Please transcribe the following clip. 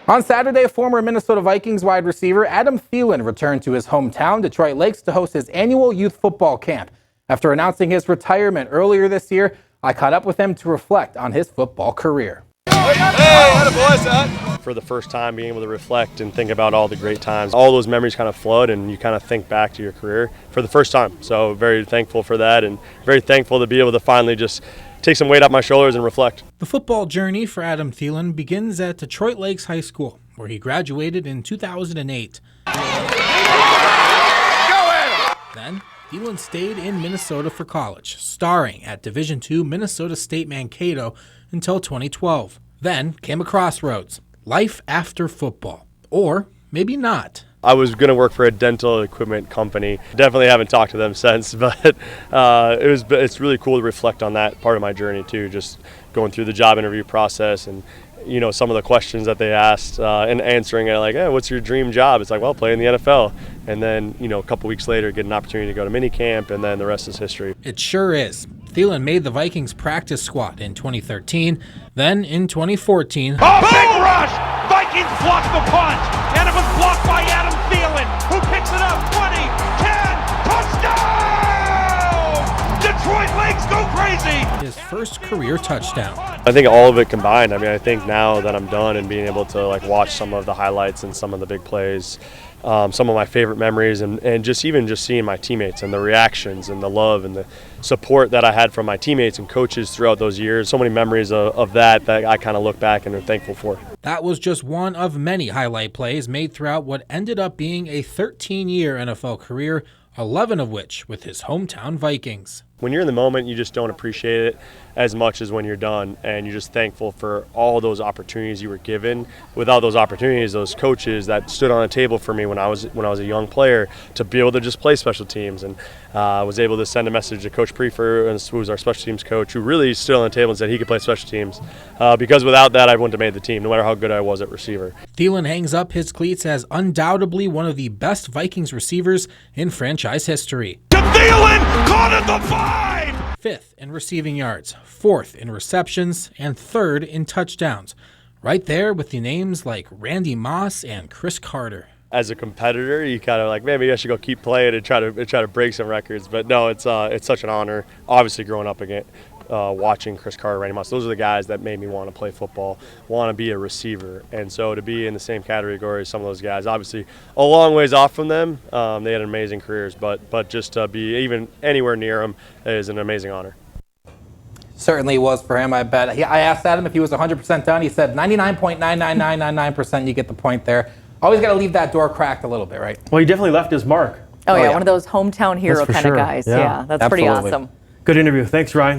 On Saturday, former Minnesota Vikings wide receiver Adam Thielen returned to his hometown, Detroit Lakes, to host his annual youth football camp. After announcing his retirement earlier this year, I caught up with him to reflect on his football career. For the first time, being able to reflect and think about all the great times, all those memories kind of flood and you kind of think back to your career for the first time. So very thankful for that and very thankful to be able to finally just take some weight off my shoulders and reflect. The football journey for Adam Thielen begins at Detroit Lakes High School, where he graduated in 2008. Then, Thielen stayed in Minnesota for college, starring at Division II Minnesota State Mankato until 2012. Then came a crossroads, life after football, or maybe not. I was going to work for a dental equipment company. Definitely haven't talked to them since, but it's really cool to reflect on that part of my journey too, just going through the job interview process and some of the questions that they asked and answering it like, hey, what's your dream job? It's like, well, play in the NFL. And then, a couple weeks later, get an opportunity to go to minicamp, and then the rest is history. It sure is. Thielen made the Vikings practice squad in 2013. Then in 2014, big rush! Vikings block the punt, and it was blocked by Adam Thielen, who picks it up. 20, 10, touchdown! Detroit Lakes go crazy! His first career touchdown. I think all of it combined. I think now that I'm done and being able to watch some of the highlights and some of the big plays, some of my favorite memories, and just seeing my teammates and the reactions and the love and the support that I had from my teammates and coaches throughout those years. So many memories of that I kind of look back and am thankful for. That was just one of many highlight plays made throughout what ended up being a 13-year NFL career, 11 of which with his hometown Vikings. When you're in the moment, you just don't appreciate it as much as when you're done, and you're just thankful for all those opportunities you were given. Without those opportunities, those coaches that stood on the table for me when I was a young player to be able to just play special teams, and was able to send a message to Coach Prefer, who was our special teams coach, who really stood on the table and said he could play special teams. Because without that, I wouldn't have made the team, no matter how good I was at receiver. Thielen hangs up his cleats as undoubtedly one of the best Vikings receivers in franchise history. Thielen caught at the 5! 5th in receiving yards, 4th in receptions, and 3rd in touchdowns. Right there with the names like Randy Moss and Chris Carter. As a competitor, you kind of maybe I should go keep playing and try to break some records. But no, it's such an honor. Obviously, growing up again, watching Chris Carter, Randy Moss, those are the guys that made me want to play football, want to be a receiver. And so to be in the same category as some of those guys, obviously a long ways off from them. They had amazing careers, but just to be even anywhere near them is an amazing honor. Certainly was for him, I bet. I asked Adam if he was 100% done. He said 99.99999%. You get the point there. Always got to leave that door cracked a little bit, right? Well, he definitely left his mark. Oh yeah, one of those hometown hero kind of guys. Yeah, that's pretty awesome. Good interview. Thanks, Ryan.